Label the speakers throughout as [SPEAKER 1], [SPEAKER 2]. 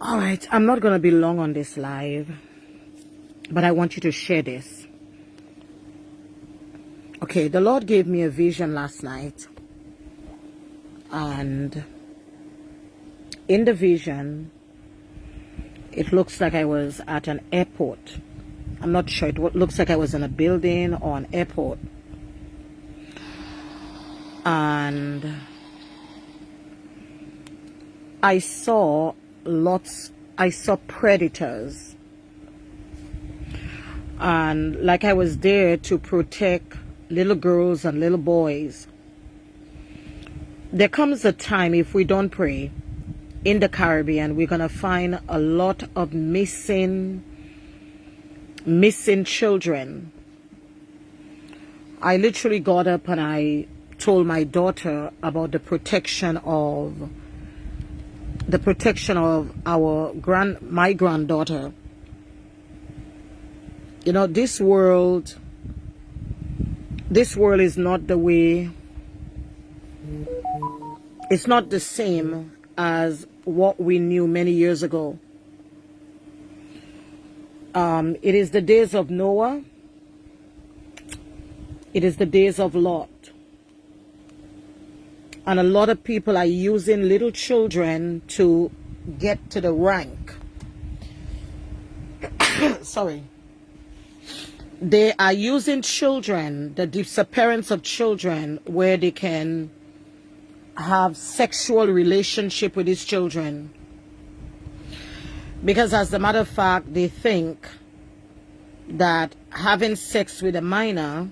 [SPEAKER 1] All right, I'm not going to be long on this live, but I want you to share this. Okay, the Lord gave me a vision last night, and in the vision, it looks like I was at an airport. I'm not sure. It looks like I was in a building or an airport. And I saw predators. And like I was there to protect little girls and little boys. There comes a time, if we don't pray, in the Caribbean, we're going to find a lot of missing children. I literally got up and I told my daughter about the protection of my granddaughter. You know, this world is not the way, it's not the same as what we knew many years ago. It is the days of Noah. It is the days of Lot. And a lot of people are using little children to get to the rank. Sorry. They are using children, the disappearance of children, where they can have sexual relationship with these children. Because as a matter of fact, they think that having sex with a minor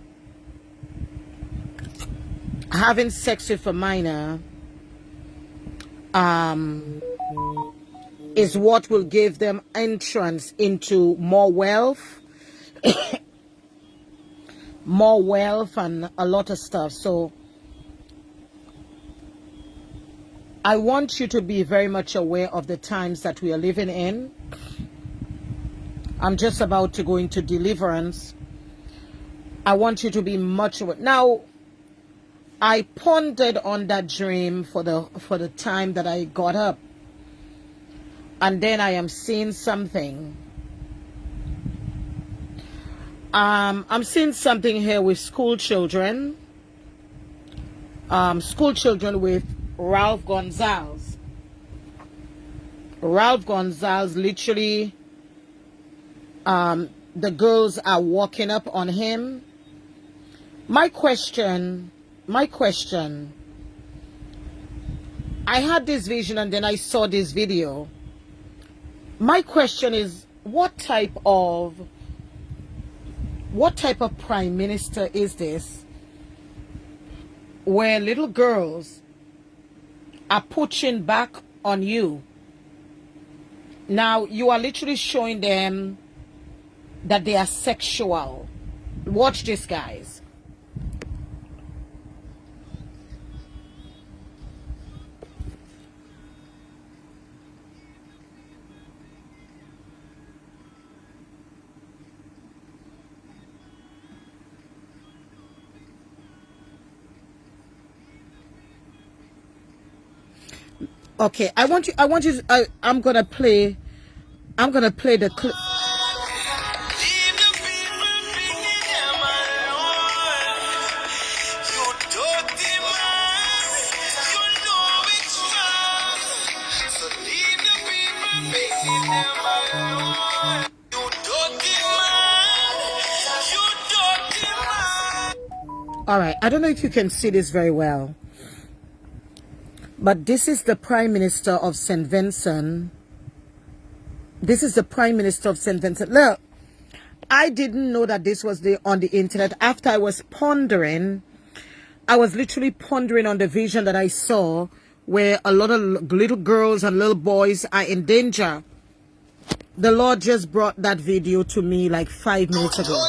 [SPEAKER 1] is what will give them entrance into more wealth and a lot of stuff. So I want you to be very much aware of the times that we are living in. I'm just about to go into deliverance. I want you to be much aware. Now, I pondered on that dream for the time that I got up. And then I am seeing something. I'm seeing something here with school children. School children with Ralph Gonzalez. Ralph Gonzalez, literally, the girls are walking up on him. My question, I had this vision and then I saw this video. My question is, what type of prime minister is this, where little girls are pushing back on you? Now, you are literally showing them that they are sexual. Watch this, guys. Okay, I'm gonna play the clip. All right, I don't know if you can see this very well, but this is the Prime Minister of St. Vincent. This is the Prime Minister of St. Vincent. Look, I didn't know that this was on the internet. After I was literally pondering on the vision that I saw, where a lot of little girls and little boys are in danger. The Lord just brought that video to me like 5 minutes ago.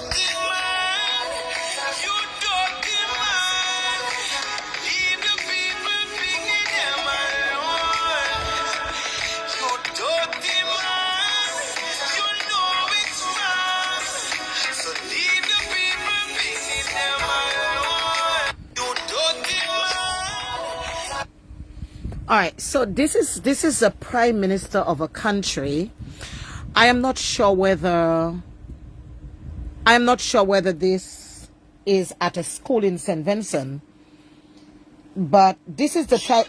[SPEAKER 1] All right, so this is a prime minister of a country. I am not sure whether this is at a school in St. Vincent, but this is the type.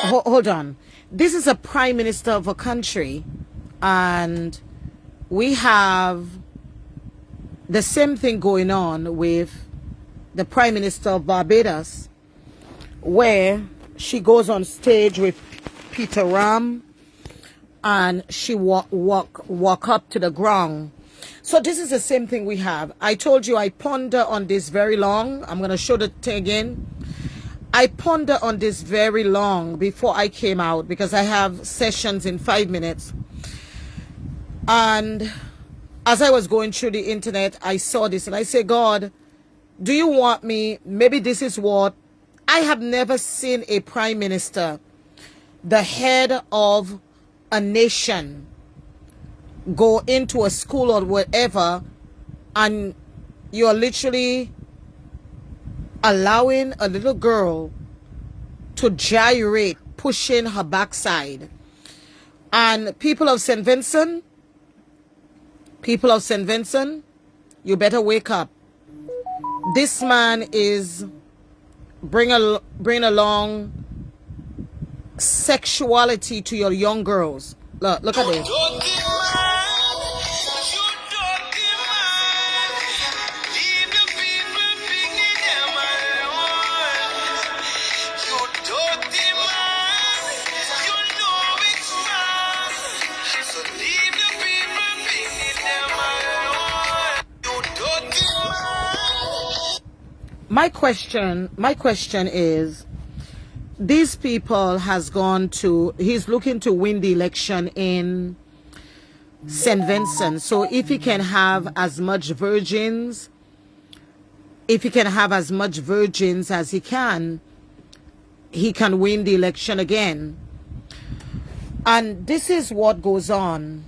[SPEAKER 1] Hold on. This is a prime minister of a country, and we have the same thing going on with the prime minister of Barbados, where she goes on stage with Peter Ram and she walk up to the ground. So this is the same thing we have. I told you I ponder on this very long. I'm going to show the thing again. I ponder on this very long before I came out, because I have sessions in 5 minutes. And as I was going through the internet, I saw this and I said, God, do you want me? Maybe this is what I have never seen a prime minister, the head of a nation, go into a school or whatever, and you're literally allowing a little girl to gyrate, pushing her backside. And people of St. Vincent, you better wake up. This man is bring along sexuality to your young girls. Look at this. My question is, these people he's looking to win the election in St. Vincent. So if he can have as much virgins, as he can win the election again. And this is what goes on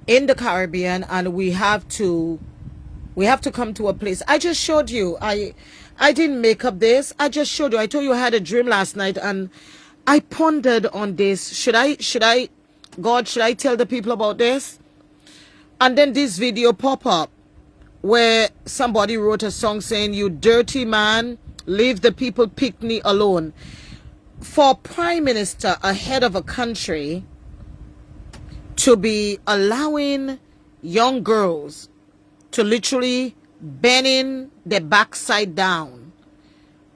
[SPEAKER 1] in the Caribbean, and we have to come to a place. I just showed you. I didn't make up this. I just showed you. I told you I had a dream last night, and I pondered on this. Should I tell the people about this? And then this video pop up where somebody wrote a song saying, "You dirty man, leave the people picnic alone." For prime minister, a head of a country, to be allowing young girls to literally bending their backside down,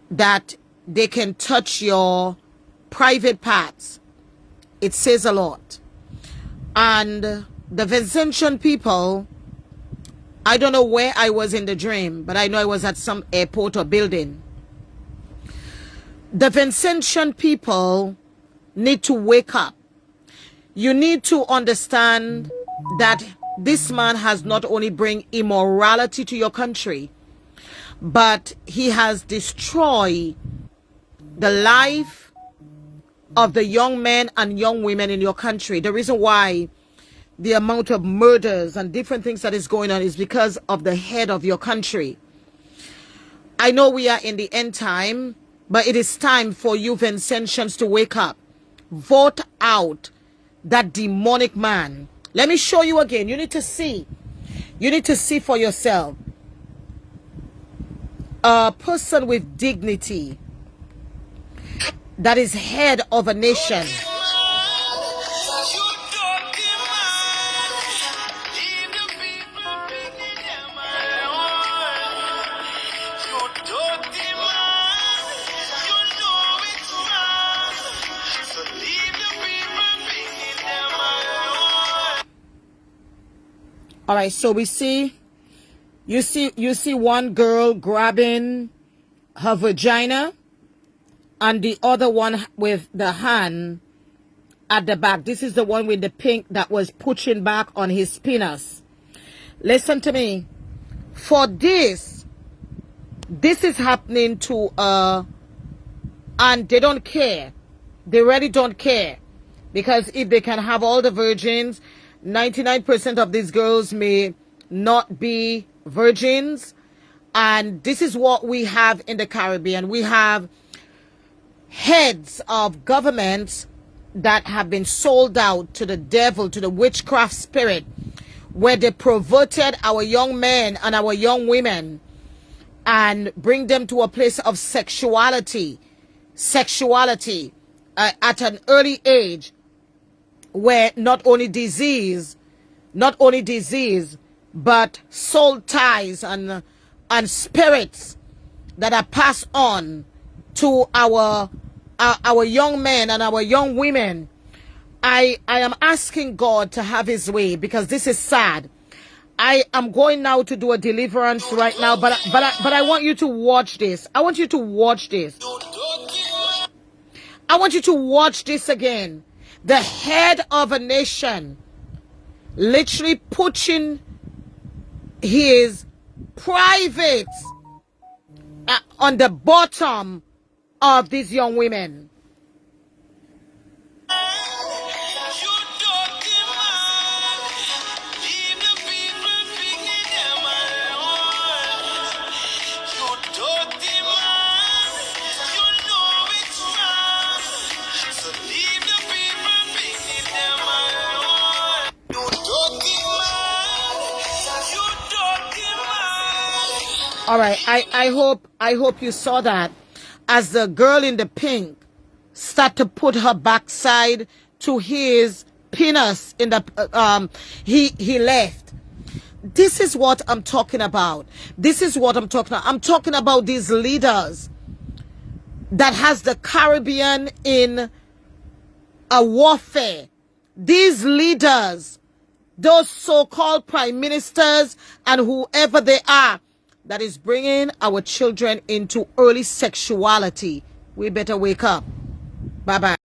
[SPEAKER 1] that they can touch your private parts, it says a lot. And the Vincentian people, I don't know where I was in the dream, but I know I was at some airport or building. The Vincentian people need to wake up. You need to understand that this man has not only bring immorality to your country, but he has destroyed the life of the young men and young women in your country. The reason why the amount of murders and different things that is going on is because of the head of your country. I know we are in the end time, but it is time for you Vincentians to wake up. Vote out that demonic man. Let me show you again. You need to see. You need to see for yourself. A person with dignity that is head of a nation. All right, so we see, you see one girl grabbing her vagina and the other one with the hand at the back. This is the one with the pink that was pushing back on his penis. Listen to me. For this is happening to, and they don't care. They really don't care. Because if they can have all the virgins, 99% of these girls may not be virgins, And this is what we have in the Caribbean. We have heads of governments that have been sold out to the devil, to the witchcraft spirit, where they perverted our young men and our young women and bring them to a place of sexuality at an early age, where not only disease, but soul ties and spirits that are passed on to our young men and our young women. I am asking God to have his way, because this is sad. I am going now to do a deliverance right now, but I want you to watch this. I want you to watch this. I want you to watch this again. The head of a nation literally pushing his privates on the bottom of these young women. All right, I hope you saw that, as the girl in the pink start to put her backside to his penis in the he left. This is what I'm talking about. This is what I'm talking about. I'm talking about these leaders that has the Caribbean in a warfare. These leaders, those so-called prime ministers and whoever they are, that is bringing our children into early sexuality. We better wake up. Bye-bye.